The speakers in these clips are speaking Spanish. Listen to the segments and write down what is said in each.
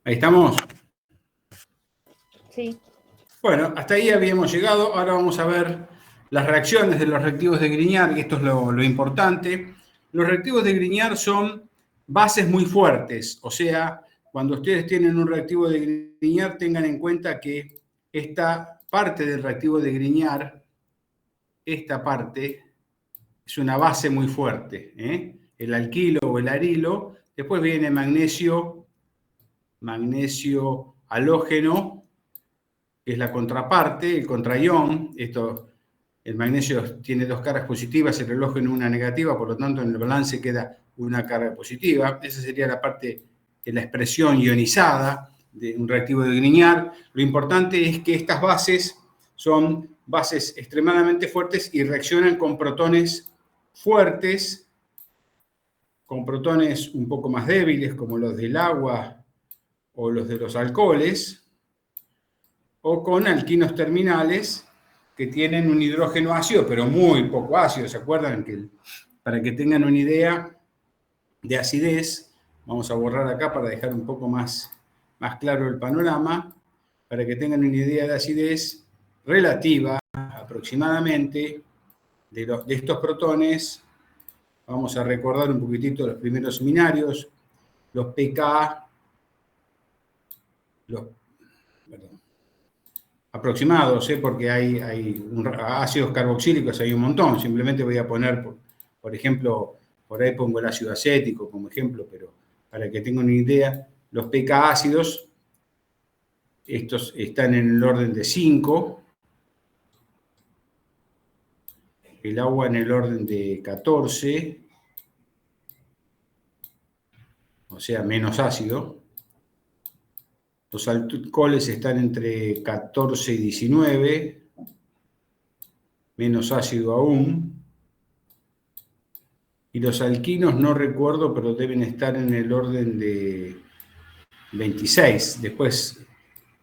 Ahí estamos. Sí. Bueno, hasta ahí habíamos llegado. Ahora vamos a ver las reacciones de los reactivos de Grignard, y esto es lo importante. Los reactivos de Grignard son bases muy fuertes, o sea, cuando ustedes tienen un reactivo de Grignard, tengan en cuenta que esta parte del reactivo de Grignard, esta parte, es una base muy fuerte, ¿eh? El alquilo o el arilo. Después viene magnesio halógeno, que es la contraparte, el contraión. El magnesio tiene dos cargas positivas, el halógeno una negativa, por lo tanto en el balance queda una carga positiva. Esa sería la parte de la expresión ionizada de un reactivo de Grignard. Lo importante es que estas bases son bases extremadamente fuertes y reaccionan con protones fuertes, con protones un poco más débiles, como los del agua o los de los alcoholes, o con alquinos terminales que tienen un hidrógeno ácido, pero muy poco ácido. ¿Se acuerdan? Para que tengan una idea de acidez, vamos a borrar acá para dejar un poco más claro el panorama, para que tengan una idea de acidez relativa aproximadamente de estos protones. Vamos a recordar un poquitito los primeros seminarios, los pK, aproximados, porque hay ácidos carboxílicos, hay un montón. Simplemente voy a poner, por ejemplo, por ahí pongo el ácido acético como ejemplo, pero para que tengan una idea, los pK ácidos, estos están en el orden de 5, el agua en el orden de 14, o sea, menos ácido. Los alcoholes están entre 14 y 19, menos ácido aún. Y los alquinos no recuerdo, pero deben estar en el orden de 26. Después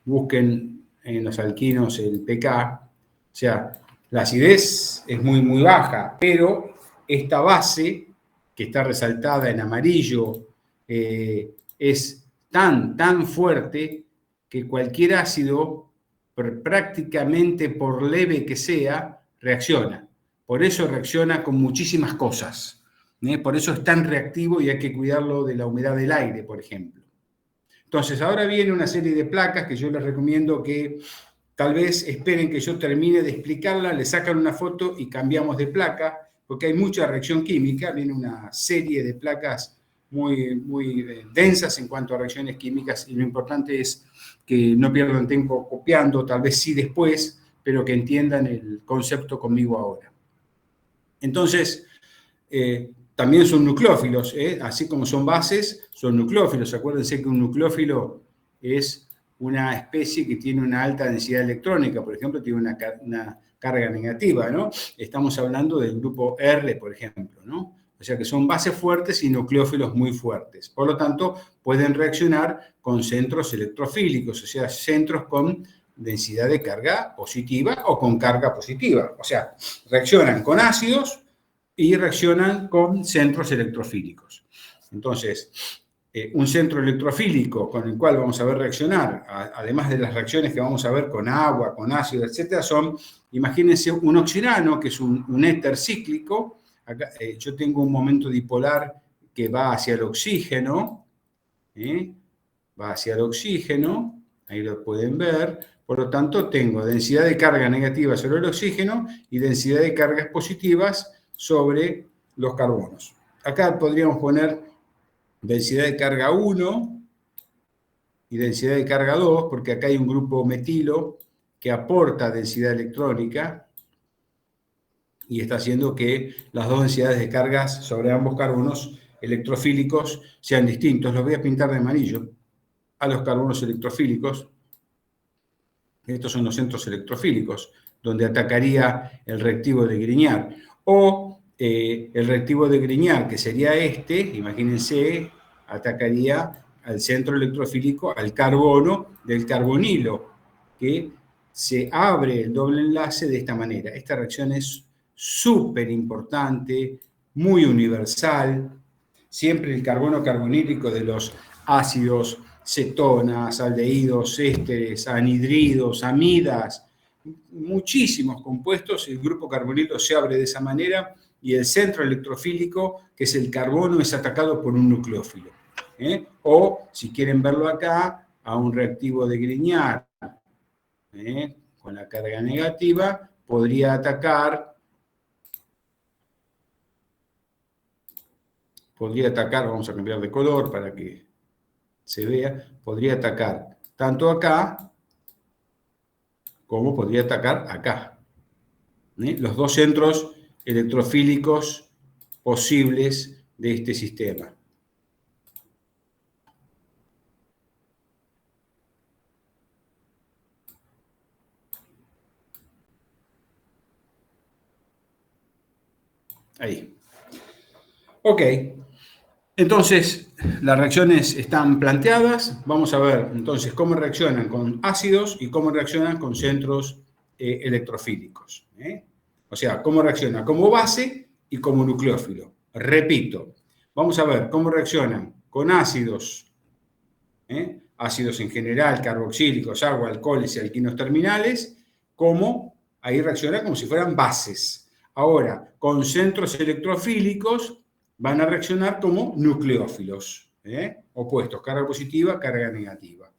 busquen en los alquinos el pK. O sea, la acidez es muy, muy baja, pero esta base, que está resaltada en amarillo, es tan fuerte que cualquier ácido, prácticamente por leve que sea, reacciona. Por eso reacciona con muchísimas cosas. Por eso es tan reactivo y hay que cuidarlo de la humedad del aire, por ejemplo. Entonces, ahora viene una serie de placas que yo les recomiendo que tal vez esperen que yo termine de explicarla, le sacan una foto y cambiamos de placa, porque hay mucha reacción química. Viene una serie de placas muy, muy densas en cuanto a reacciones químicas, y lo importante es que no pierdan tiempo copiando, tal vez sí después, pero que entiendan el concepto conmigo ahora. Entonces, también son nucleófilos, así como son bases, son nucleófilos. Acuérdense que un nucleófilo es una especie que tiene una alta densidad electrónica, por ejemplo, tiene una carga negativa, ¿no? Estamos hablando del grupo R, por ejemplo, ¿no? O sea que son bases fuertes y nucleófilos muy fuertes. Por lo tanto, pueden reaccionar con centros electrofílicos, o sea, centros con densidad de carga positiva o con carga positiva. O sea, reaccionan con ácidos y reaccionan con centros electrofílicos. Entonces, un centro electrofílico con el cual vamos a ver reaccionar, además de las reacciones que vamos a ver con agua, con ácido, etcétera, son, imagínense, un oxirano, que es un éter cíclico. Acá, yo tengo un momento dipolar que va hacia el oxígeno, va hacia el oxígeno, ahí lo pueden ver. Por lo tanto, tengo densidad de carga negativa sobre el oxígeno y densidad de cargas positivas sobre los carbonos. Acá podríamos poner densidad de carga 1 y densidad de carga 2, porque acá hay un grupo metilo que aporta densidad electrónica y está haciendo que las dos densidades de cargas sobre ambos carbonos electrofílicos sean distintos. Los voy a pintar de amarillo a los carbonos electrofílicos. Estos son los centros electrofílicos, donde atacaría el reactivo de Grignard. O el reactivo de Grignard, que sería este, imagínense, atacaría al centro electrofílico, al carbono del carbonilo, que se abre el doble enlace de esta manera. Esta reacción es súper importante, muy universal. Siempre el carbono carbonílico de los ácidos cetonas, aldehídos, ésteres, anhidridos, amidas, muchísimos compuestos. El grupo carbonilo se abre de esa manera y el centro electrofílico, que es el carbono, es atacado por un nucleófilo. O, si quieren verlo acá, a un reactivo de Grignard con la carga negativa, podría atacar, vamos a cambiar de color para que se vea, podría atacar tanto acá como podría atacar acá. Los dos centros electrofílicos posibles de este sistema. Ahí. Ok. Entonces, las reacciones están planteadas. Vamos a ver entonces cómo reaccionan con ácidos y cómo reaccionan con centros electrofílicos. O sea, cómo reacciona como base y como nucleófilo. Repito, vamos a ver cómo reaccionan con ácidos, ácidos en general, carboxílicos, agua, alcoholes y alquinos terminales, cómo ahí reacciona como si fueran bases. Ahora, con centros electrofílicos, van a reaccionar como nucleófilos, opuestos, carga positiva, carga negativa,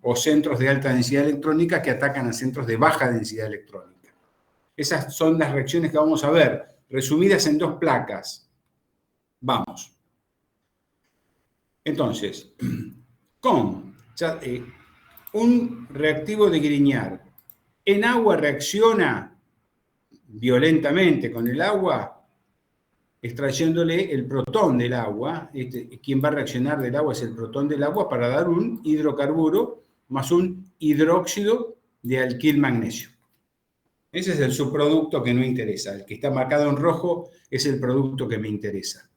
o centros de alta densidad electrónica que atacan a centros de baja densidad electrónica. Esas son las reacciones que vamos a ver, resumidas en dos placas. Vamos. Entonces, con un reactivo de Grignard en agua reacciona violentamente con el agua, extrayéndole el protón del agua. Quien va a reaccionar del agua es el protón del agua para dar un hidrocarburo más un hidróxido de alquil magnesio. Ese es el subproducto que no interesa. El que está marcado en rojo es el producto que me interesa.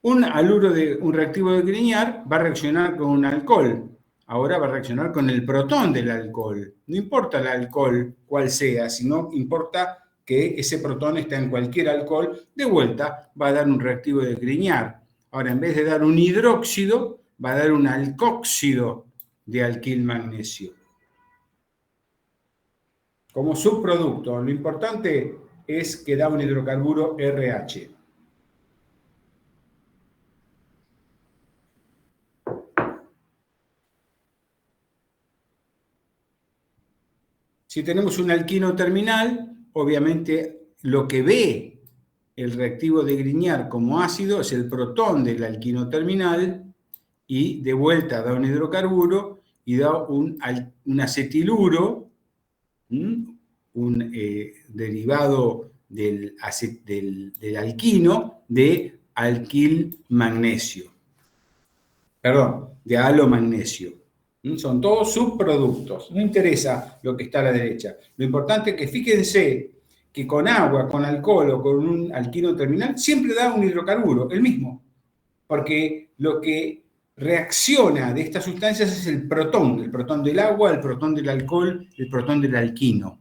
Un haluro de un reactivo de Grignard va a reaccionar con un alcohol. Ahora va a reaccionar con el protón del alcohol. No importa el alcohol cuál sea, sino importa que ese protón está en cualquier alcohol. De vuelta va a dar un reactivo de Grignard. Ahora, en vez de dar un hidróxido, va a dar un alcóxido de alquil magnesio. Como subproducto, lo importante es que da un hidrocarburo RH. Si tenemos un alquino terminal, obviamente lo que ve el reactivo de Grignard como ácido es el protón del alquino terminal y de vuelta da un hidrocarburo y da un acetiluro, un derivado del alquino de alquil magnesio. Perdón, de halo magnesio. Son todos subproductos. No interesa lo que está a la derecha. Lo importante es que fíjense que con agua, con alcohol o con un alquino terminal siempre da un hidrocarburo, el mismo. Porque lo que reacciona de estas sustancias es el protón del agua, el protón del alcohol, el protón del alquino.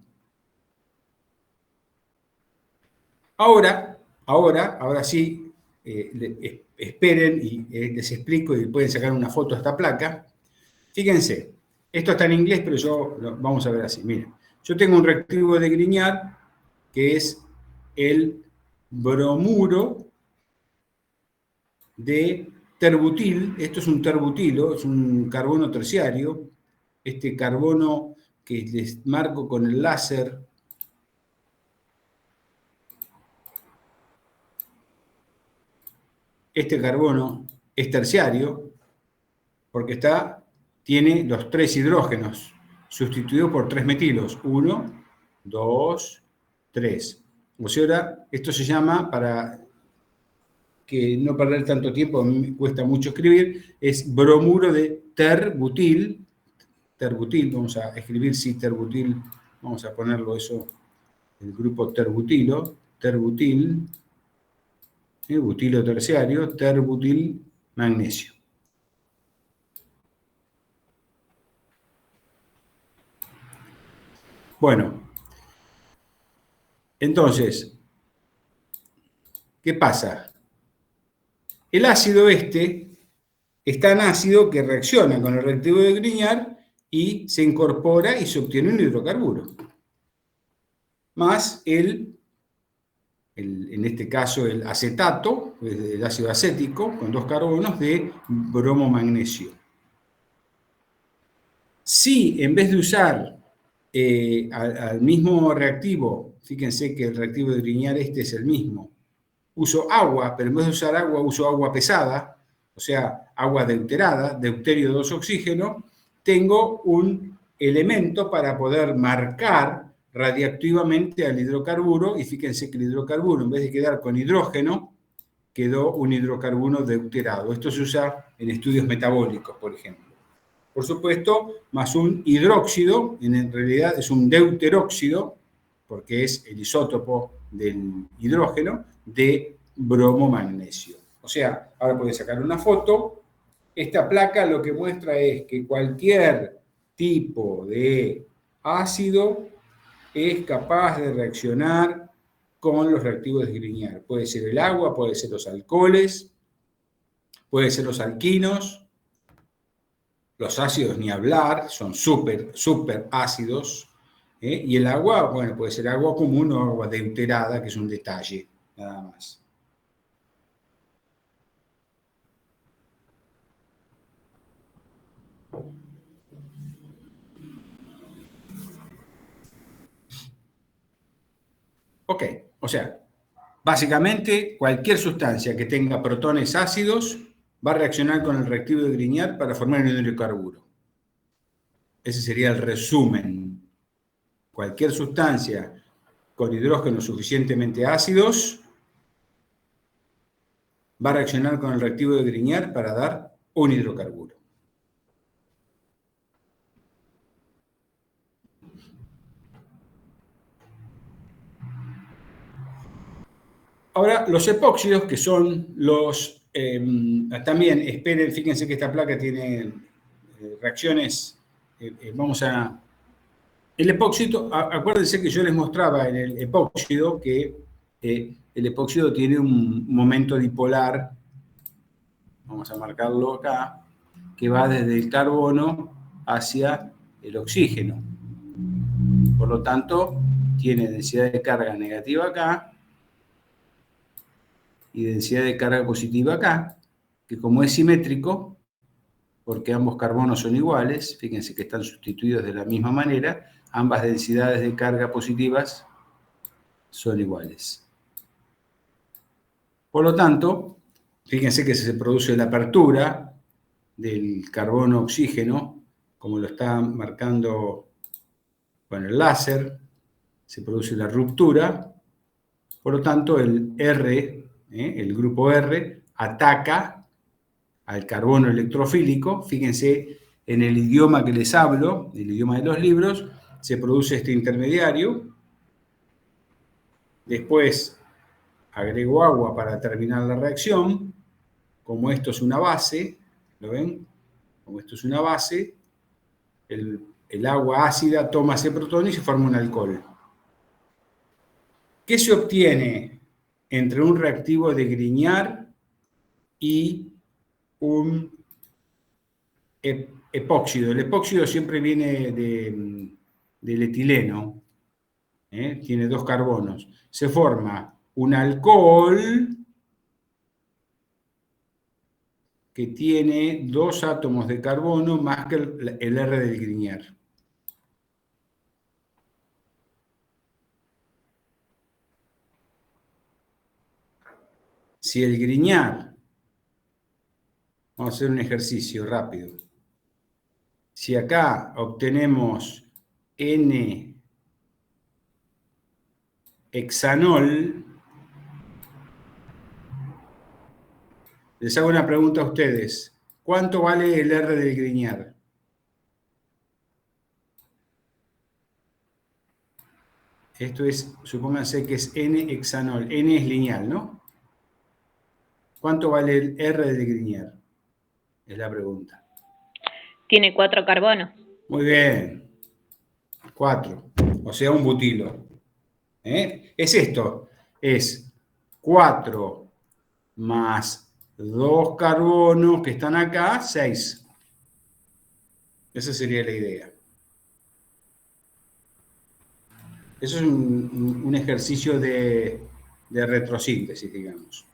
Ahora sí, esperen y les explico y pueden sacar una foto a esta placa. Fíjense, esto está en inglés, pero vamos a ver así. Miren, yo tengo un reactivo de Grignard que es el bromuro de terbutil. Esto es un terbutilo, es un carbono terciario. Este carbono que les marco con el láser este carbono es terciario porque tiene los 3 hidrógenos sustituidos por 3 metilos. 1, 2, 3. O sea, esto se llama, para que no perder tanto tiempo, me cuesta mucho escribir, es bromuro de terbutil. Terbutil, vamos a escribir terbutil, vamos a ponerlo eso, el grupo terbutilo, terbutil, butilo terciario, terbutil magnesio. Bueno, entonces, ¿qué pasa? El ácido es tan ácido que reacciona con el reactivo de Grignard y se incorpora y se obtiene un hidrocarburo. Más en este caso el acetato, el ácido acético, con 2 carbonos de bromo magnesio. Si en vez de usar al mismo reactivo, fíjense que el reactivo de Grignard es el mismo, uso agua, pero en vez de usar agua uso agua pesada, o sea, agua deuterada, deuterio 2 oxígeno, tengo un elemento para poder marcar radiactivamente al hidrocarburo, y fíjense que el hidrocarburo, en vez de quedar con hidrógeno, quedó un hidrocarburo deuterado. Esto se usa en estudios metabólicos, por ejemplo. Por supuesto, más un hidróxido, en realidad es un deuteróxido, porque es el isótopo del hidrógeno, de bromo magnesio. O sea, ahora podés sacar una foto. Esta placa lo que muestra es que cualquier tipo de ácido es capaz de reaccionar con los reactivos de Grignard. Puede ser el agua, puede ser los alcoholes, puede ser los alquinos. Los ácidos ni hablar, son súper ácidos. Y el agua, bueno, puede ser agua común o agua deuterada, que es un detalle, nada más. Ok, o sea, básicamente cualquier sustancia que tenga protones ácidos va a reaccionar con el reactivo de Grignard para formar un hidrocarburo. Ese sería el resumen. Cualquier sustancia con hidrógenos suficientemente ácidos va a reaccionar con el reactivo de Grignard para dar un hidrocarburo. Ahora, los epóxidos, que son los... también, esperen, fíjense que esta placa tiene reacciones... vamos a... El epóxido, acuérdense que yo les mostraba en el epóxido que el epóxido tiene un momento dipolar, vamos a marcarlo acá, que va desde el carbono hacia el oxígeno. Por lo tanto, tiene densidad de carga negativa acá y densidad de carga positiva acá, que como es simétrico, porque ambos carbonos son iguales, fíjense que están sustituidos de la misma manera, ambas densidades de carga positivas son iguales. Por lo tanto, fíjense que se produce la apertura del carbono-oxígeno, como lo está marcando con el láser, se produce la ruptura, por lo tanto el R, el grupo R, ataca al carbono electrofílico. Fíjense, en el idioma que les hablo, el idioma de los libros, se produce este intermediario. Después agrego agua para terminar la reacción. Como esto es una base, ¿lo ven? Como esto es una base, el agua ácida toma ese protón y se forma un alcohol. ¿Qué se obtiene entre un reactivo de Grignard y un epóxido? El epóxido siempre viene del etileno, tiene 2 carbonos. Se forma un alcohol que tiene 2 átomos de carbono más que el R del Grignard. Si el Grignard, vamos a hacer un ejercicio rápido, si acá obtenemos N-hexanol, les hago una pregunta a ustedes. ¿Cuánto vale el R del Grignard? Esto es, supónganse que es N-hexanol. N es lineal, ¿no? ¿Cuánto vale el R del Grignard? Es la pregunta. Tiene 4 carbonos. Muy bien. 4. O sea, un butilo. Es esto. Es 4 más 2 carbonos que están acá, 6. Esa sería la idea. Eso es un ejercicio de retrosíntesis, digamos.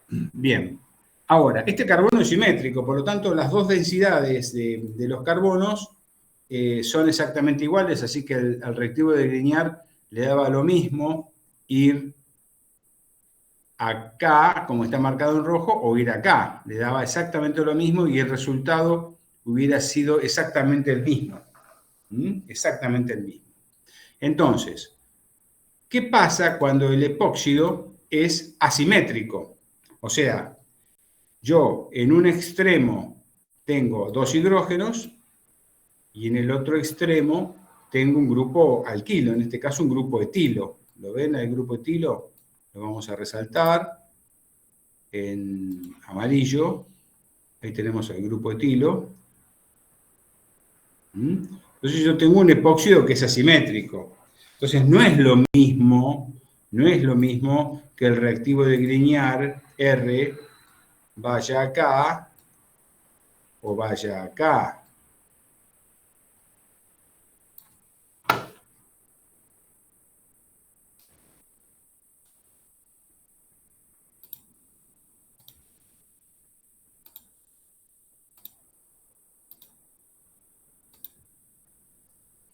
Bien. Ahora, este carbono es simétrico, por lo tanto, las dos densidades de los carbonos son exactamente iguales, así que al reactivo de Grignard le daba lo mismo ir acá, como está marcado en rojo, o ir acá. Le daba exactamente lo mismo y el resultado hubiera sido exactamente el mismo. Exactamente el mismo. Entonces, ¿qué pasa cuando el epóxido es asimétrico? O sea, yo en un extremo tengo 2 hidrógenos y en el otro extremo tengo un grupo alquilo, en este caso un grupo etilo. ¿Lo ven el grupo etilo? Lo vamos a resaltar en amarillo. Ahí tenemos el grupo etilo. Entonces yo tengo un epóxido que es asimétrico. Entonces no es lo mismo que el reactivo de Grignard R vaya acá o vaya acá.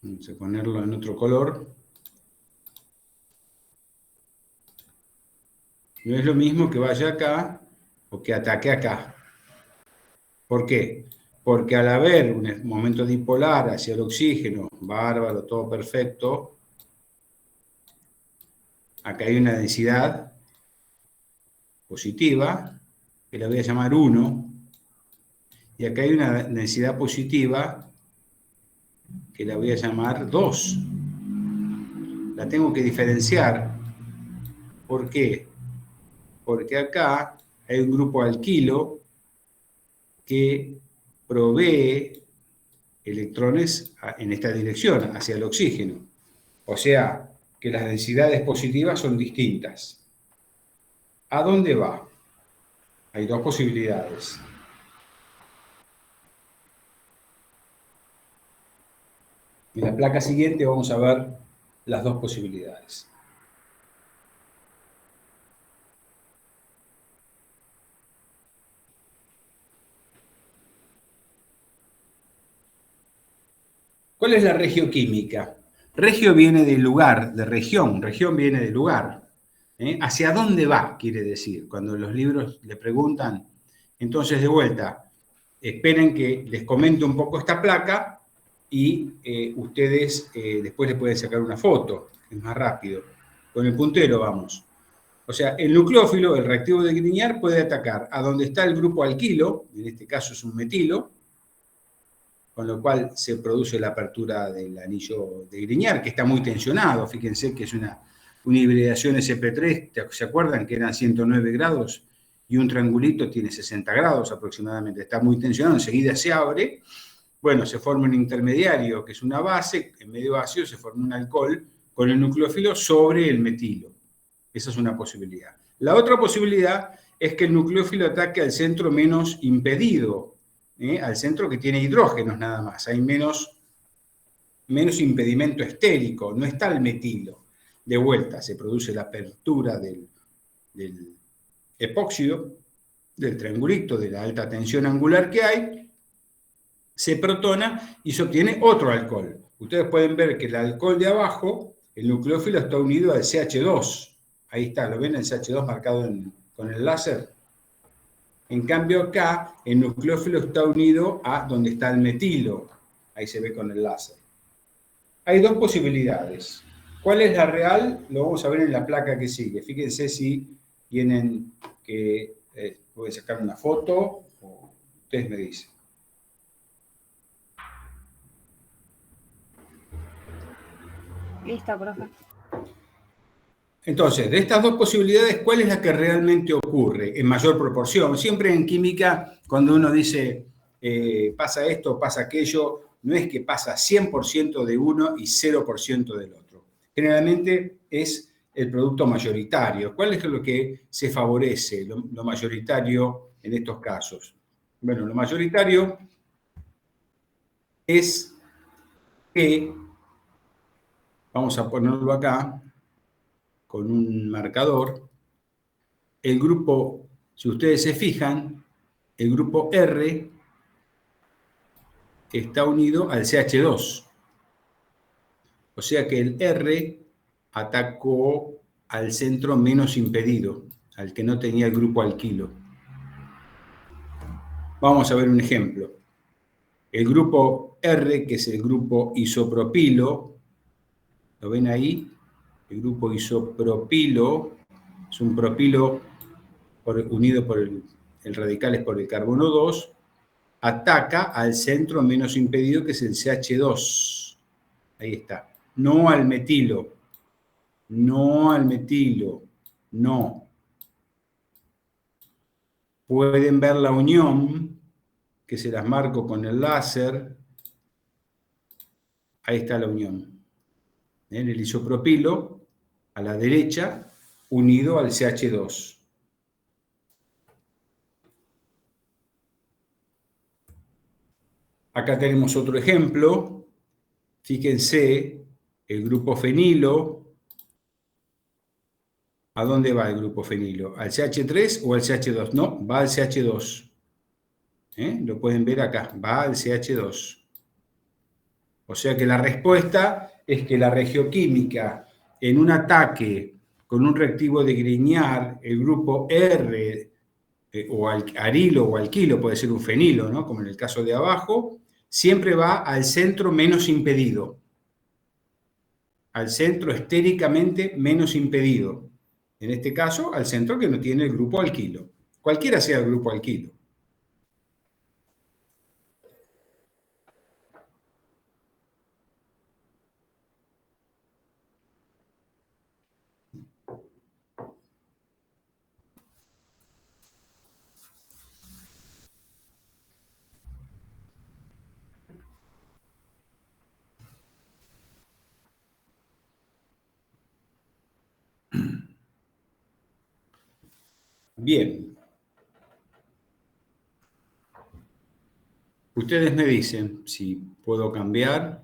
Vamos a ponerlo en otro color. No es lo mismo que vaya acá o que ataque acá. ¿Por qué? Porque al haber un momento dipolar hacia el oxígeno, bárbaro, todo perfecto, acá hay una densidad positiva, que la voy a llamar 1, y acá hay una densidad positiva, que la voy a llamar 2. La tengo que diferenciar. ¿Por qué? Porque acá hay un grupo alquilo que provee electrones en esta dirección, hacia el oxígeno. O sea, que las densidades positivas son distintas. ¿A dónde va? Hay dos posibilidades. En la placa siguiente vamos a ver las dos posibilidades. ¿Cuál es la regioquímica? Regio viene de lugar, de región. Región viene de lugar. ¿Hacia dónde va? Quiere decir. Cuando los libros le preguntan. Entonces, de vuelta, esperen que les comente un poco esta placa y ustedes después le pueden sacar una foto. Es más rápido. Con el puntero vamos. O sea, el nucleófilo, el reactivo de Grignard, puede atacar a donde está el grupo alquilo, en este caso es un metilo, con lo cual se produce la apertura del anillo de Grignard, que está muy tensionado. Fíjense que es una hibridación sp3, ¿se acuerdan que eran 109 grados? Y un triangulito tiene 60 grados aproximadamente, está muy tensionado, enseguida se abre. Bueno, se forma un intermediario, que es una base, en medio ácido se forma un alcohol con el nucleófilo sobre el metilo. Esa es una posibilidad. La otra posibilidad es que el nucleófilo ataque al centro menos impedido, al centro que tiene hidrógenos nada más. Hay menos impedimento estérico, no está el metilo. De vuelta, se produce la apertura del epóxido, del triangulito, de la alta tensión angular que hay, se protona y se obtiene otro alcohol. Ustedes pueden ver que el alcohol de abajo, el nucleófilo está unido al CH2. Ahí está, ¿lo ven? El CH2 marcado con el láser. En cambio acá, el nucleófilo está unido a donde está el metilo. Ahí se ve con el láser. Hay dos posibilidades. ¿Cuál es la real? Lo vamos a ver en la placa que sigue. Fíjense si tienen que... pueden sacar una foto o ustedes me dicen. Listo, profe. Entonces, de estas dos posibilidades, ¿cuál es la que realmente ocurre en mayor proporción? Siempre en química, cuando uno dice pasa esto, pasa aquello, no es que pasa 100% de uno y 0% del otro. Generalmente es el producto mayoritario. ¿Cuál es lo que se favorece, lo mayoritario en estos casos? Bueno, lo mayoritario es que, vamos a ponerlo acá, con un marcador, el grupo, si ustedes se fijan, el grupo R está unido al CH2. O sea que el R atacó al centro menos impedido, al que no tenía el grupo alquilo. Vamos a ver un ejemplo. El grupo R, que es el grupo isopropilo, ¿lo ven ahí? El grupo isopropilo es un propilo unido por el radical es por el carbono 2, ataca al centro menos impedido, que es el CH2. Ahí está. No al metilo. No al metilo. No. Pueden ver la unión, que se las marco con el láser. Ahí está la unión. En el isopropilo, a la derecha, unido al CH2. Acá tenemos otro ejemplo. Fíjense, el grupo fenilo. ¿A dónde va el grupo fenilo? ¿Al CH3 o al CH2? No, va al CH2. Lo pueden ver acá, va al CH2. O sea que la respuesta es que la regioquímica en un ataque con un reactivo de Grignard, el grupo R, o arilo o alquilo, puede ser un fenilo, ¿no? Como en el caso de abajo, siempre va al centro menos impedido, al centro estéricamente menos impedido. En este caso, al centro que no tiene el grupo alquilo. Cualquiera sea el grupo alquilo. Bien. Ustedes me dicen si puedo cambiar.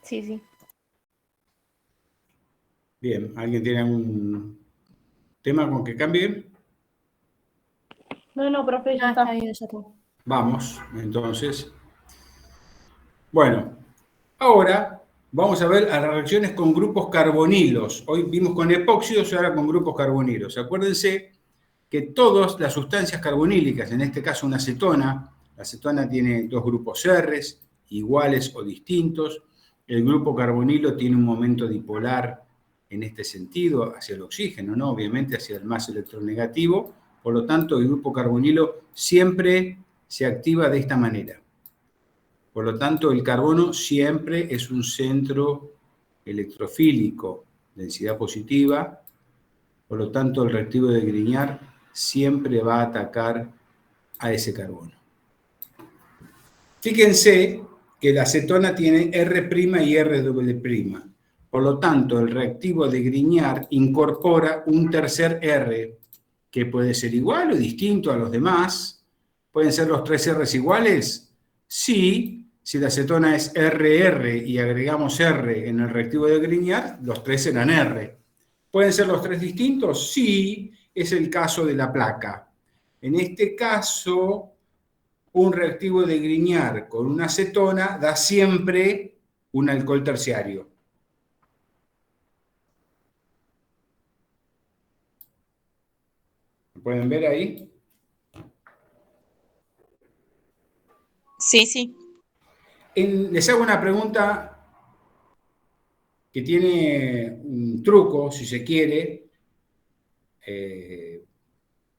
Sí, sí. Bien, ¿alguien tiene algún tema con que cambie? No, profe, ya está bien, ya está. Vamos, entonces. Bueno, ahora vamos a ver a las reacciones con grupos carbonilos. Hoy vimos con epóxidos y ahora con grupos carbonilos. Acuérdense que todas las sustancias carbonílicas, en este caso una acetona, la acetona tiene dos grupos R, iguales o distintos. El grupo carbonilo tiene un momento dipolar en este sentido, hacia el oxígeno, ¿no? Obviamente hacia el más electronegativo. Por lo tanto, el grupo carbonilo siempre se activa de esta manera. Por lo tanto, el carbono siempre es un centro electrofílico, densidad positiva. Por lo tanto, el reactivo de Grignard siempre va a atacar a ese carbono. Fíjense que la acetona tiene R' y R'. Por lo tanto, el reactivo de Grignard incorpora un tercer R, que puede ser igual o distinto a los demás. ¿Pueden ser los tres R's iguales? Sí. Si la acetona es RR y agregamos R en el reactivo de Grignard, los tres serán R. ¿Pueden ser los tres distintos? Sí, es el caso de la placa. En este caso, un reactivo de Grignard con una acetona da siempre un alcohol terciario. ¿Lo pueden ver ahí? Sí, sí. Les hago una pregunta que tiene un truco, si se quiere, que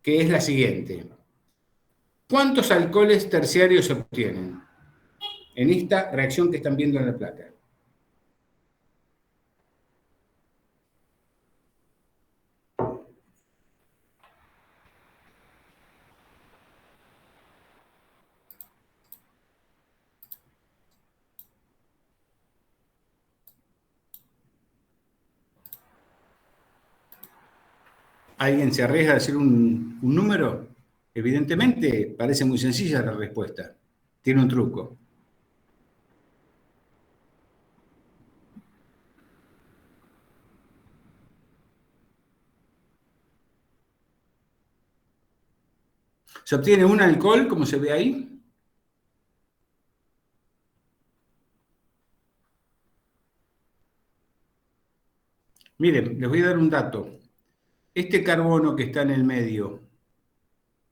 es la siguiente. ¿Cuántos alcoholes terciarios se obtienen en esta reacción que están viendo en la placa? ¿Alguien se arriesga a decir un número? Evidentemente, parece muy sencilla la respuesta. Tiene un truco. Se obtiene un alcohol, como se ve ahí. Miren, les voy a dar un dato. Este carbono que está en el medio,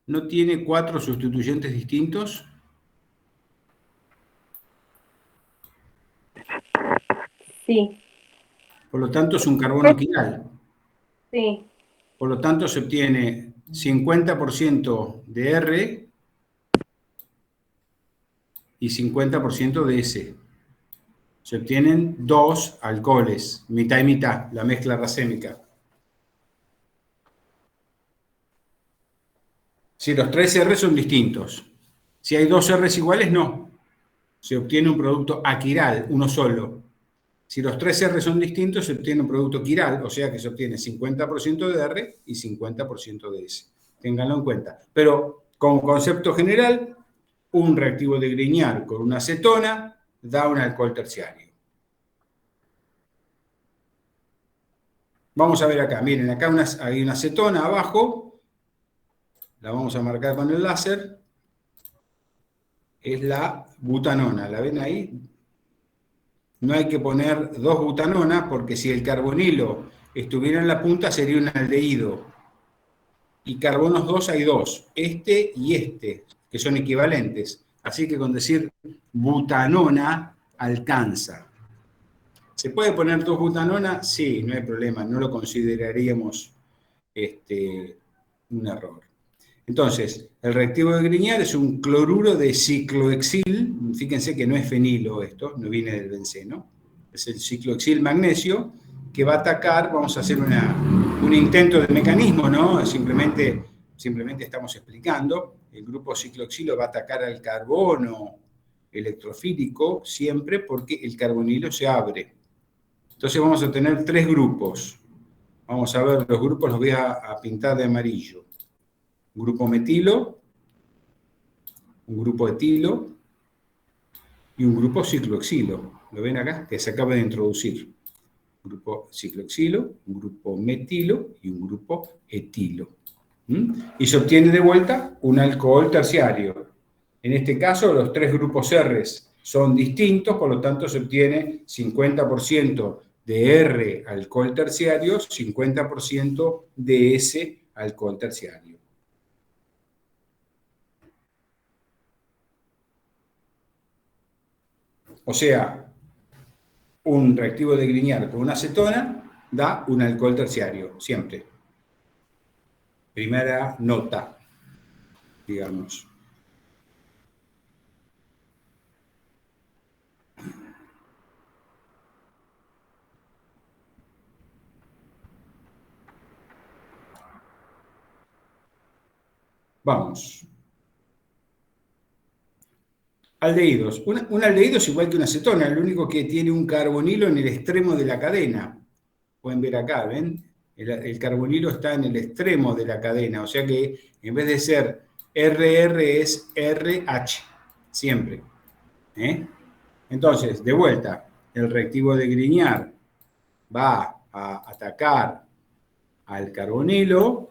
¿no tiene 4 sustituyentes distintos? Sí. Por lo tanto, es un carbono quiral. Sí. Por lo tanto, se obtiene 50% de R y 50% de S. Se obtienen 2 alcoholes, mitad y mitad, la mezcla racémica. Si los 3 R son distintos. Si hay 2 R iguales, no. Se obtiene un producto aquiral, uno solo. Si los 3 R son distintos, se obtiene un producto quiral, o sea que se obtiene 50% de R y 50% de S. Ténganlo en cuenta. Pero como concepto general, un reactivo de Grignard con una acetona da un alcohol terciario. Vamos a ver acá, miren, acá hay una acetona abajo, la vamos a marcar con el láser, es la butanona, ¿la ven ahí? No hay que poner 2 butanonas porque si el carbonilo estuviera en la punta sería un aldehído. Y carbonos 2 hay 2, este y este, que son equivalentes. Así que con decir butanona alcanza. ¿Se puede poner 2 butanonas? Sí, no hay problema, no lo consideraríamos un error. Entonces, el reactivo de Grignard es un cloruro de ciclohexil, fíjense que no es fenilo esto, no viene del benceno, es el ciclohexil magnesio, que va a atacar, vamos a hacer un intento de mecanismo, ¿no? Simplemente estamos explicando, el grupo ciclohexilo va a atacar al carbono electrofílico siempre porque el carbonilo se abre. Entonces vamos a tener 3 grupos. Vamos a ver, los grupos los voy a pintar de amarillo. Un grupo metilo, un grupo etilo y un grupo ciclohexilo. ¿Lo ven acá? Que se acaba de introducir. Un grupo ciclohexilo, un grupo metilo y un grupo etilo. Y se obtiene de vuelta un alcohol terciario. En este caso, los 3 grupos R son distintos, por lo tanto se obtiene 50% de R alcohol terciario, 50% de S alcohol terciario. O sea, un reactivo de Grignard con una acetona da un alcohol terciario, siempre. Primera nota, digamos. Vamos. Aldehídos. Un aldehído es igual que una acetona, lo único que tiene un carbonilo en el extremo de la cadena. Pueden ver acá, ¿ven? El carbonilo está en el extremo de la cadena, o sea que en vez de ser RR es RH, siempre. Entonces, de vuelta, el reactivo de Grignard va a atacar al carbonilo.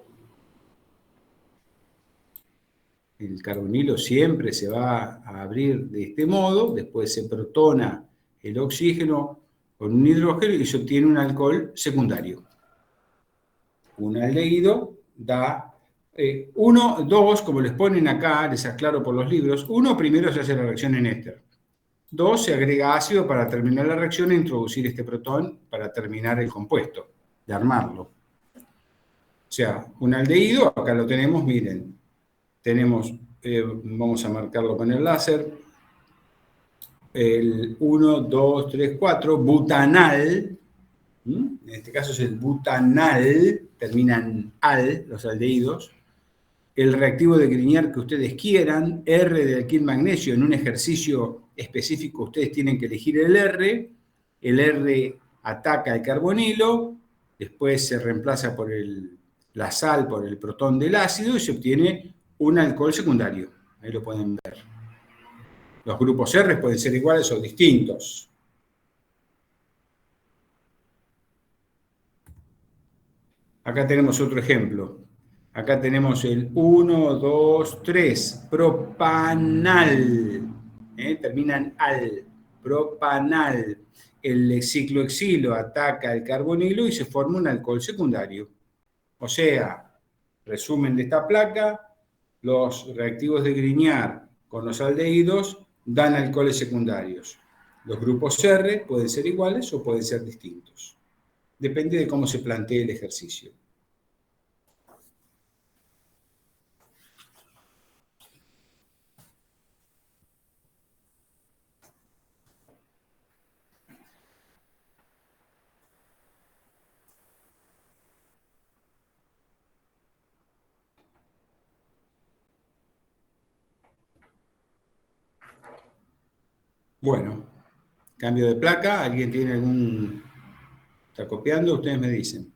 El carbonilo siempre se va a abrir de este modo, después se protona el oxígeno con un hidrógeno y se obtiene un alcohol secundario. Un aldehído da 1, 2, como les ponen acá, les aclaro por los libros. 1, primero se hace la reacción en éter. 2, se agrega ácido para terminar la reacción e introducir este protón para terminar el compuesto, de armarlo. O sea, un aldehído, acá lo tenemos, miren, tenemos, vamos a marcarlo con el láser, el 1, 2, 3, 4, butanal, en este caso es el butanal, terminan al, los aldehídos, el reactivo de Grignard que ustedes quieran, R de alquil magnesio, en un ejercicio específico ustedes tienen que elegir el R ataca el carbonilo, después se reemplaza por el la sal por el protón del ácido y se obtiene un alcohol secundario. Ahí lo pueden ver. Los grupos R pueden ser iguales o distintos. Acá tenemos otro ejemplo. Acá tenemos el 1, 2, 3, propanal. Termina en al, propanal. El ciclohexilo ataca el carbonilo y se forma un alcohol secundario. O sea, resumen de esta placa, los reactivos de Grignard con los aldehídos dan alcoholes secundarios. Los grupos R pueden ser iguales o pueden ser distintos. Depende de cómo se plantee el ejercicio. Bueno, cambio de placa. ¿Alguien tiene algún... ¿Está copiando? Ustedes me dicen.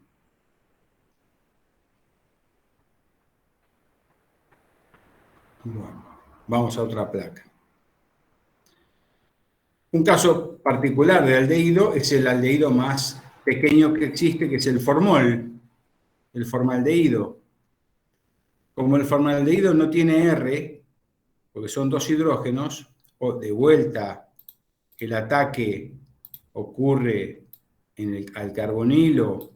Bueno, vamos a otra placa. Un caso particular de aldehído es el aldehído más pequeño que existe, que es el formol, el formaldehído. Como el formaldehído no tiene R, porque son dos hidrógenos, o de vuelta el ataque ocurre al carbonilo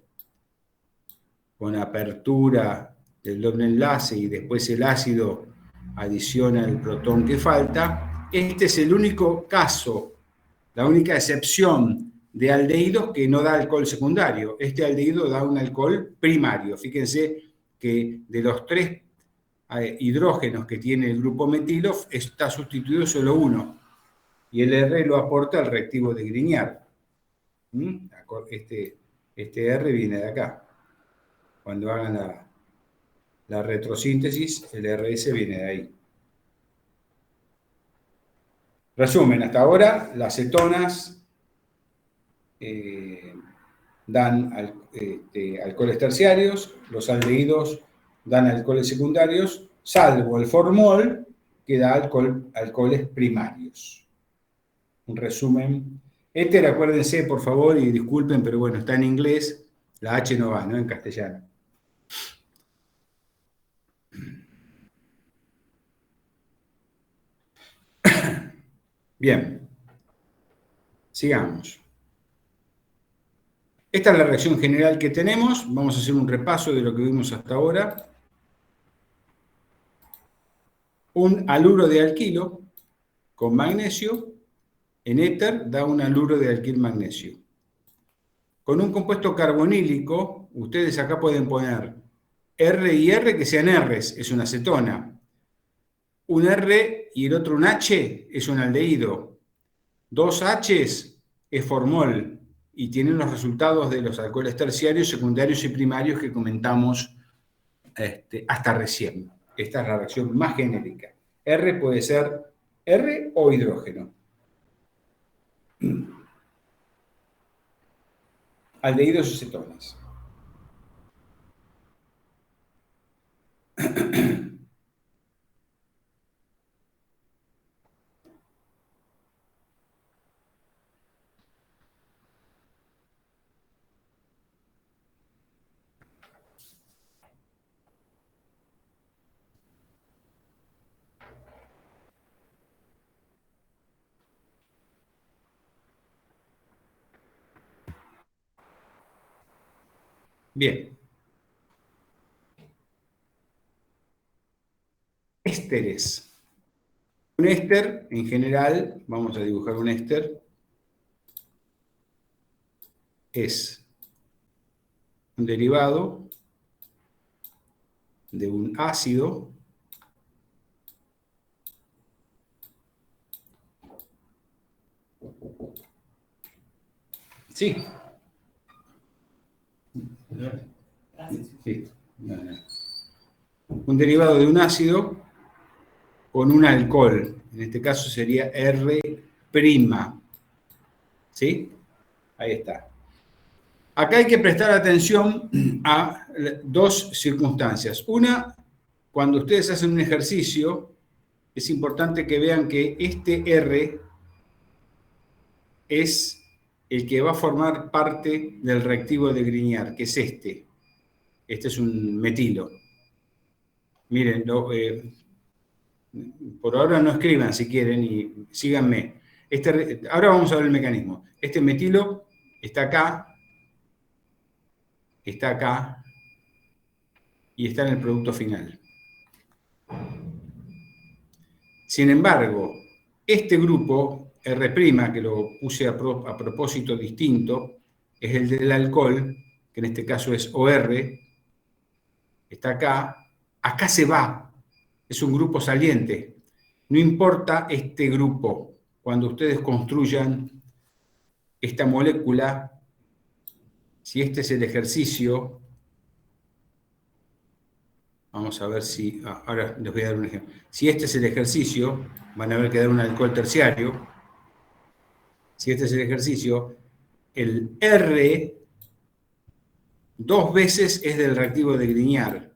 con apertura del doble enlace y después el ácido adiciona el protón que falta. Este es el único caso, la única excepción de aldehídos que no da alcohol secundario. Este aldehído da un alcohol primario. Fíjense que de los 3 hidrógenos que tiene el grupo metilo está sustituido solo uno. Y el R lo aporta el reactivo de Grignard. Este R viene de acá. Cuando hagan la retrosíntesis, el RS viene de ahí. Resumen, hasta ahora las cetonas dan alcoholes terciarios, los aldehídos dan alcoholes secundarios, salvo el formol, que da alcoholes primarios. Un resumen. Éter, acuérdense, por favor, y disculpen, pero bueno, está en inglés, la H no va, ¿no? En castellano. Bien, sigamos. Esta es la reacción general que tenemos. Vamos a hacer un repaso de lo que vimos hasta ahora. Un haluro de alquilo con magnesio en éter da un haluro de alquil magnesio. Con un compuesto carbonílico, ustedes acá pueden poner R y R que sean Rs, es una acetona. Un R y el otro un H es un aldehído. 2 Hs es formol y tienen los resultados de los alcoholes terciarios, secundarios y primarios que comentamos hasta recién. Esta es la reacción más genérica. R puede ser R o hidrógeno. Aldehídos y cetonas. Bien. Ésteres. Un éster, en general, vamos a dibujar un éster, es un derivado de un ácido sí. Sí. Un derivado de un ácido con un alcohol. En este caso sería R'. ¿Sí? Ahí está. Acá hay que prestar atención a dos circunstancias. Una, cuando ustedes hacen un ejercicio, es importante que vean que este R es el que va a formar parte del reactivo de Grignard, que es este. Este es un metilo. Miren, por ahora no escriban si quieren y síganme. Ahora vamos a ver el mecanismo. Este metilo está acá y está en el producto final. Sin embargo, este grupo, R', que lo puse a propósito distinto, es el del alcohol, que en este caso es OR, está acá se va, es un grupo saliente. No importa este grupo, cuando ustedes construyan esta molécula, si este es el ejercicio, vamos a ver si, ahora les voy a dar un ejemplo. Si este es el ejercicio, van a ver que da un alcohol terciario. Si este es el ejercicio, el R 2 veces es del reactivo de Grignard.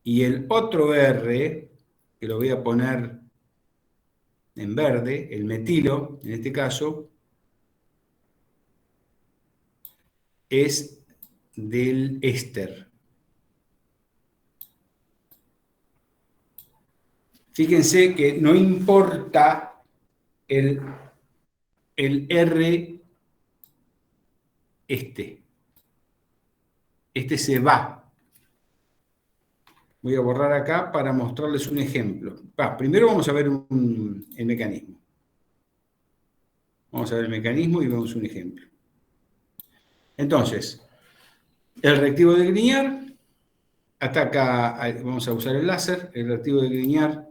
Y el otro R, que lo voy a poner en verde, el metilo, en este caso, es del éster. Fíjense que no importa el R este se va. Voy a borrar acá para mostrarles un ejemplo. Primero vamos a ver el mecanismo. Vamos a ver el mecanismo y vemos un ejemplo. Entonces, el reactivo de Grignard ataca, vamos a usar el láser, el reactivo de Grignard,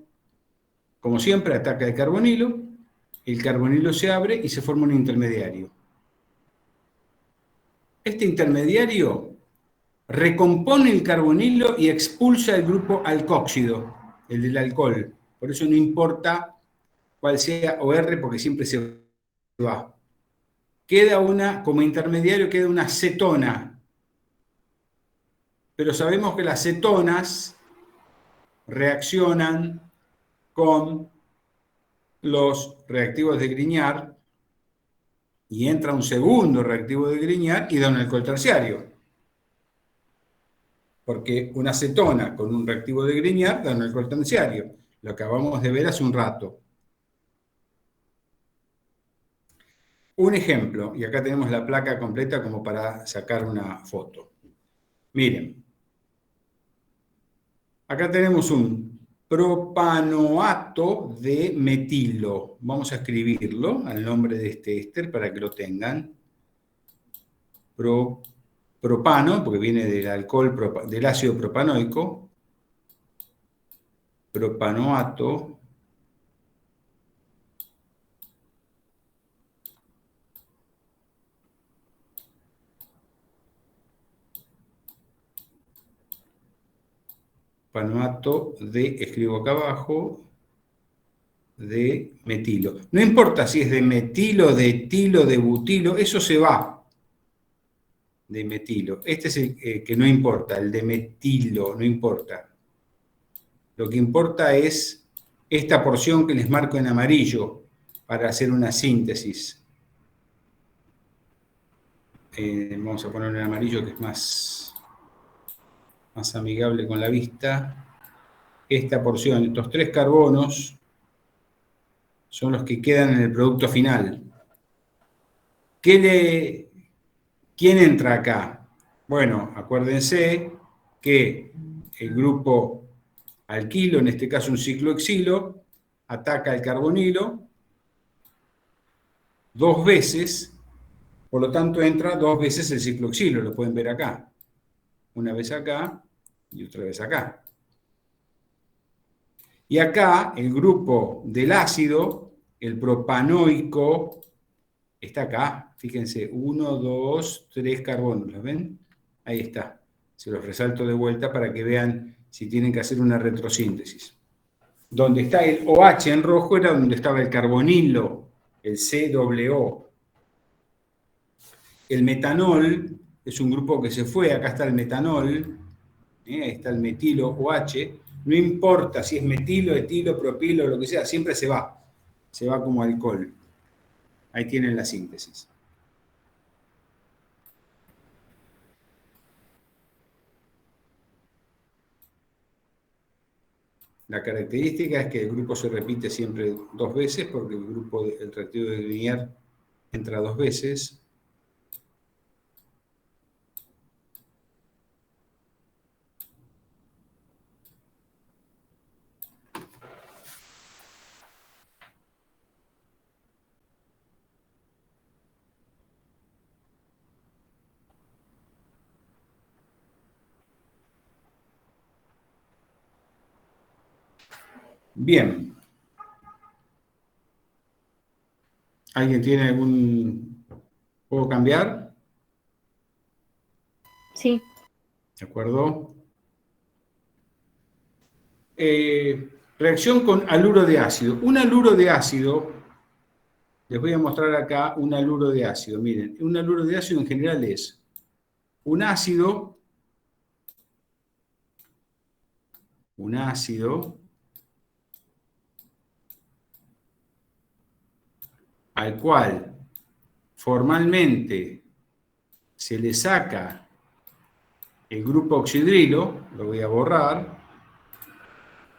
como siempre, ataca el carbonilo se abre y se forma un intermediario. Este intermediario recompone el carbonilo y expulsa el grupo alcóxido, el del alcohol. Por eso no importa cuál sea OR, porque siempre se va. Como intermediario queda una cetona. Pero sabemos que las cetonas reaccionan con los reactivos de Grignard y entra un segundo reactivo de Grignard y da un alcohol terciario. Porque una cetona con un reactivo de Grignard da un alcohol terciario. Lo acabamos de ver hace un rato. Un ejemplo, y acá tenemos la placa completa como para sacar una foto. Miren, acá tenemos un propanoato de metilo. Vamos a escribirlo al nombre de este éster para que lo tengan. Propano, porque viene del alcohol, del ácido propanoico. Propanoato escribo acá abajo, de metilo. No importa si es de metilo, de etilo, de butilo, eso se va de metilo. Este es el que no importa, el de metilo, no importa. Lo que importa es esta porción que les marco en amarillo para hacer una síntesis. Vamos a poner en amarillo que es más amigable con la vista. Esta porción, estos 3 carbonos, son los que quedan en el producto final. ¿Quién entra acá? Bueno, acuérdense que el grupo alquilo, en este caso un ciclohexilo, ataca el carbonilo 2 veces, por lo tanto entra 2 veces el ciclohexilo, lo pueden ver acá. Una vez acá y otra vez acá. Y acá el grupo del ácido, el propanoico, está acá. Fíjense, 1, 2, 3 carbonos, ¿los ven? Ahí está. Se los resalto de vuelta para que vean si tienen que hacer una retrosíntesis. Donde está el OH en rojo era donde estaba el carbonilo, el COO. el metanol es un grupo que se fue, acá está el metanol, ahí está el metilo OH, no importa si es metilo, etilo, propilo, lo que sea, siempre se va como alcohol. Ahí tienen la síntesis. La característica es que el grupo se repite siempre 2 veces, porque el reactivo de Grignard entra 2 veces. Bien. ¿Alguien tiene algún... ¿Puedo cambiar? Sí. ¿De acuerdo? Reacción con haluro de ácido. Un haluro de ácido, les voy a mostrar acá un haluro de ácido. Miren, un haluro de ácido en general es un ácido al cual formalmente se le saca el grupo oxidrilo, lo voy a borrar,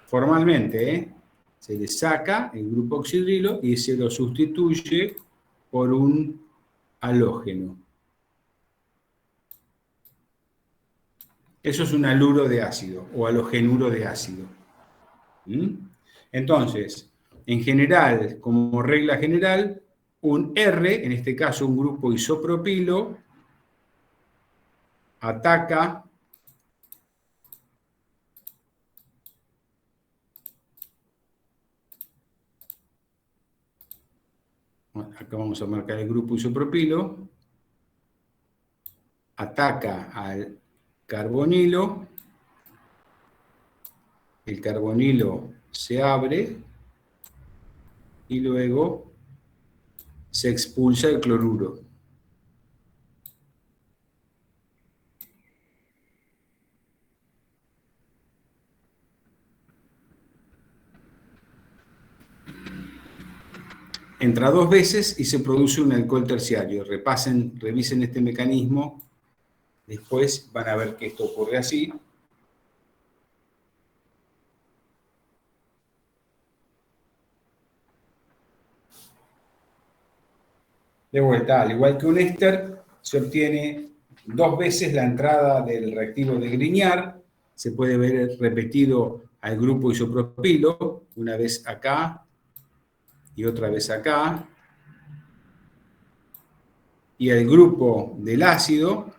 formalmente, se le saca el grupo oxidrilo y se lo sustituye por un halógeno. Eso es un haluro de ácido o halogenuro de ácido. Entonces, en general, como regla general, un R, en este caso un grupo isopropilo, ataca acá vamos a marcar el grupo isopropilo, ataca al carbonilo, el carbonilo se abre y luego se expulsa el cloruro. Entra 2 veces y se produce un alcohol terciario. Revisen este mecanismo, después van a ver que esto ocurre así. De vuelta, al igual que un éster, se obtiene 2 veces la entrada del reactivo de Grignard. Se puede ver repetido al grupo isopropilo, una vez acá y otra vez acá. Y el grupo del ácido,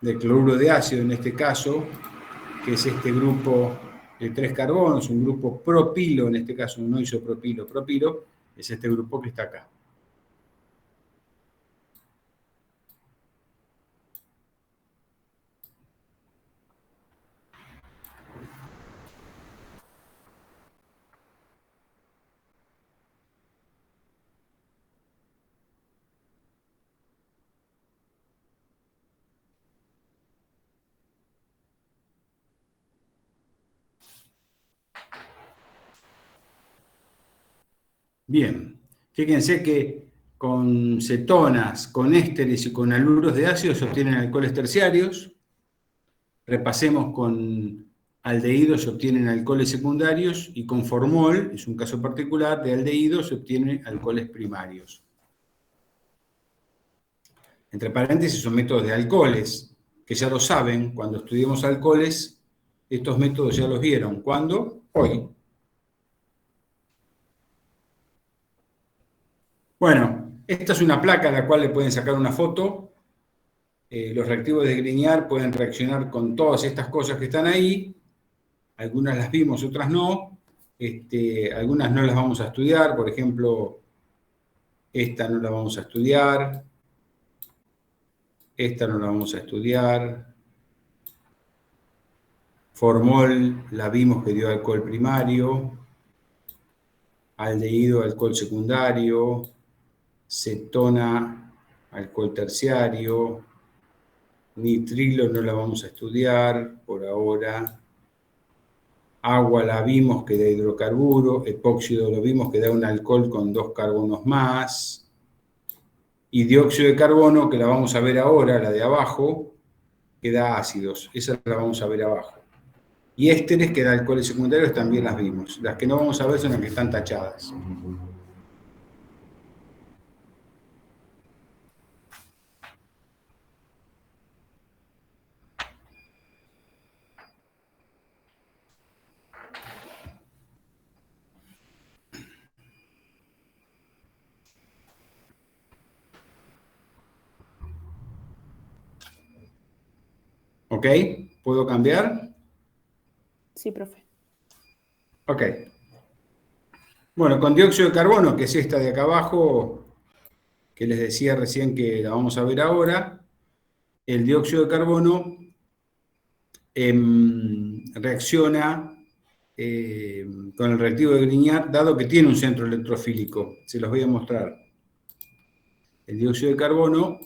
del cloruro de ácido en este caso, que es este grupo de 3 carbonos, un grupo propilo, en este caso no isopropilo, propilo, es este grupo que está acá. Bien, fíjense que con cetonas, con ésteres y con haluros de ácido se obtienen alcoholes terciarios. Repasemos con aldehídos se obtienen alcoholes secundarios y con formol, es un caso particular, de aldehídos se obtienen alcoholes primarios. Entre paréntesis son métodos de alcoholes, que ya lo saben, cuando estudiemos alcoholes, estos métodos ya los vieron. ¿Cuándo? Hoy. Bueno, esta es una placa a la cual le pueden sacar una foto. Los reactivos de Grignard pueden reaccionar con todas estas cosas que están ahí. Algunas las vimos, otras no. Algunas no las vamos a estudiar. Por ejemplo, esta no la vamos a estudiar. Esta no la vamos a estudiar. Formol la vimos que dio alcohol primario. Aldehído, alcohol secundario. Cetona, alcohol terciario, nitrilo no la vamos a estudiar por ahora. Agua la vimos que da hidrocarburo, epóxido lo vimos que da un alcohol con 2 carbonos más. Y dióxido de carbono, que la vamos a ver ahora, la de abajo, que da ácidos. Esa la vamos a ver abajo. Y ésteres, que da alcoholes secundarios, también las vimos. Las que no vamos a ver son las que están tachadas. ¿Ok? ¿Puedo cambiar? Sí, profe. Ok. Bueno, con dióxido de carbono, que es esta de acá abajo, que les decía recién que la vamos a ver ahora, el dióxido de carbono reacciona con el reactivo de Grignard, dado que tiene un centro electrofílico. Se los voy a mostrar. El dióxido de carbono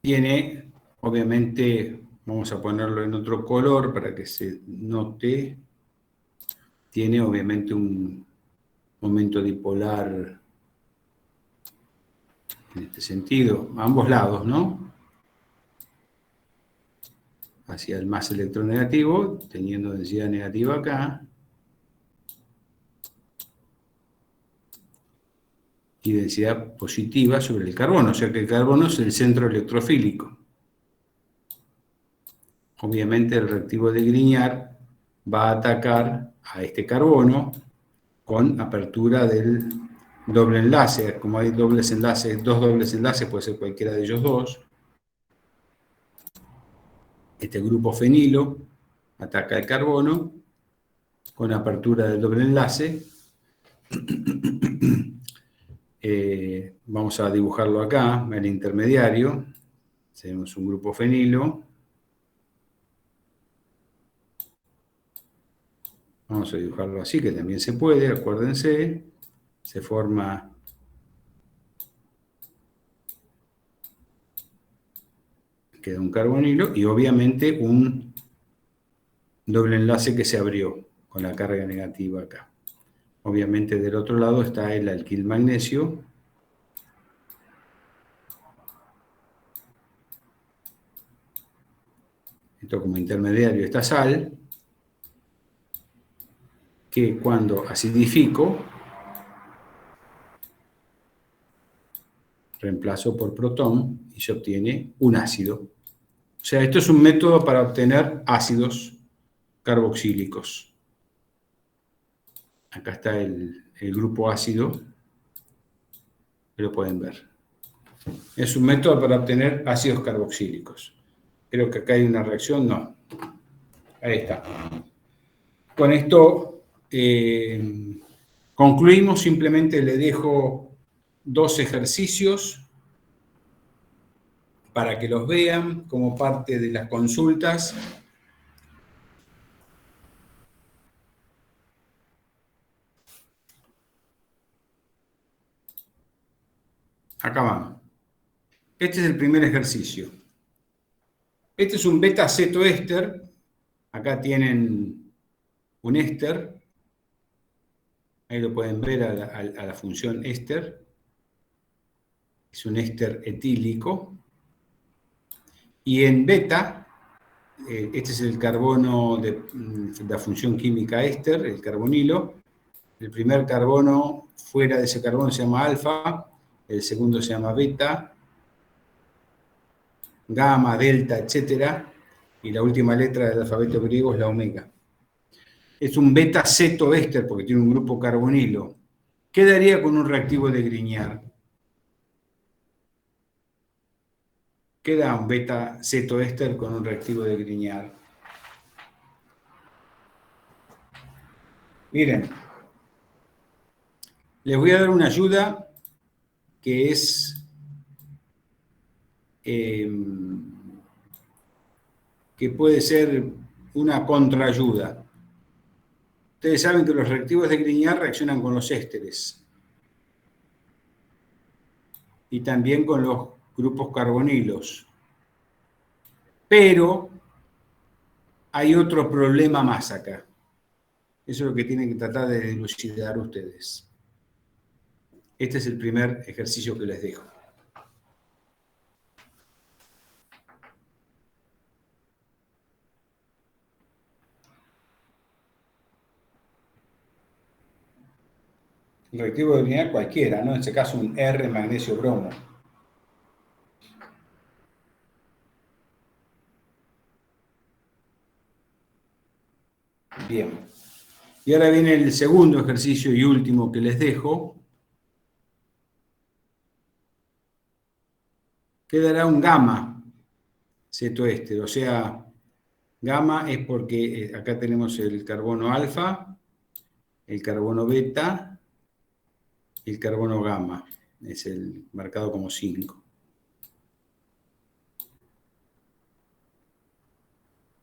tiene, obviamente, vamos a ponerlo en otro color para que se note, tiene obviamente un momento dipolar en este sentido, a ambos lados, ¿no? Hacia el más electronegativo, teniendo densidad negativa acá, y densidad positiva sobre el carbono, o sea que el carbono es el centro electrofílico. Obviamente el reactivo de Grignard va a atacar a este carbono con apertura del doble enlace. Como hay dobles enlaces, dos dobles enlaces, puede ser cualquiera de ellos dos. Este grupo fenilo ataca el carbono con apertura del doble enlace. Vamos a dibujarlo acá, el intermediario. Tenemos un grupo fenilo. Vamos a dibujarlo así, que también se puede, acuérdense. Se forma queda un carbonilo y obviamente un doble enlace que se abrió con la carga negativa acá. Obviamente del otro lado está el alquil magnesio. Esto como intermediario esta sal, que cuando acidifico, reemplazo por protón y se obtiene un ácido. O sea, esto es un método para obtener ácidos carboxílicos. Acá está el grupo ácido, que lo pueden ver. Es un método para obtener ácidos carboxílicos. Creo que acá hay una reacción, no. Ahí está. Con esto concluimos, simplemente le dejo 2 ejercicios para que los vean como parte de las consultas. Acá vamos. Este es el primer ejercicio. Este es un beta-cetoéster. Acá tienen un éster. Ahí lo pueden ver a la función éster. Es un éster etílico. Y en beta, este es el carbono de la función química éster, el carbonilo. El primer carbono fuera de ese carbono se llama alfa, el segundo se llama beta, gamma, delta, etc. Y la última letra del alfabeto griego es la omega. Es un beta-cetoéster porque tiene un grupo carbonilo. ¿Qué daría con un reactivo de Grignard? ¿Qué da un beta-cetoéster con un reactivo de Grignard? Miren, les voy a dar una ayuda que es que puede ser una contraayuda. Ustedes saben que los reactivos de Grignard reaccionan con los ésteres y también con los grupos carbonilos. Pero hay otro problema más acá. Eso es lo que tienen que tratar de dilucidar ustedes. Este es el primer ejercicio que les dejo. El reactivo de Grignard cualquiera, ¿no? En este caso un R magnesio bromo. Bien. Y ahora viene el segundo ejercicio y último que les dejo. ¿Qué dará un gamma cetoéster? O sea, gamma es porque acá tenemos el carbono alfa, el carbono beta y el carbono gamma. Es el marcado como 5.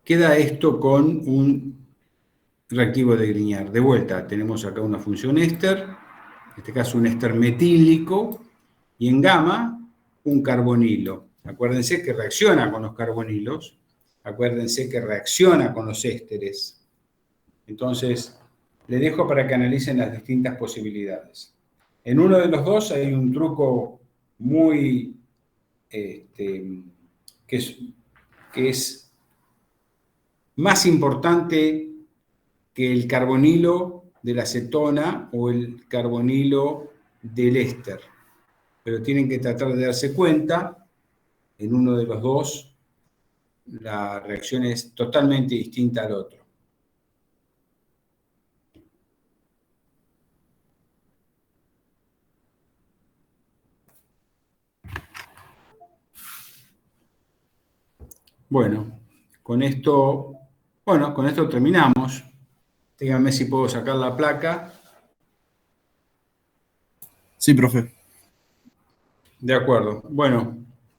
Queda esto con un reactivo de Grignard. De vuelta, tenemos acá una función éster, en este caso un éster metílico, y en gamma un carbonilo. Acuérdense que reacciona con los carbonilos, acuérdense que reacciona con los ésteres. Entonces, les dejo para que analicen las distintas posibilidades. En uno de los dos hay un truco muy que es más importante que el carbonilo de la cetona o el carbonilo del éster. Pero tienen que tratar de darse cuenta, en uno de los dos, la reacción es totalmente distinta al otro. Bueno, con esto terminamos. Díganme si puedo sacar la placa. Sí, profe. De acuerdo. Bueno,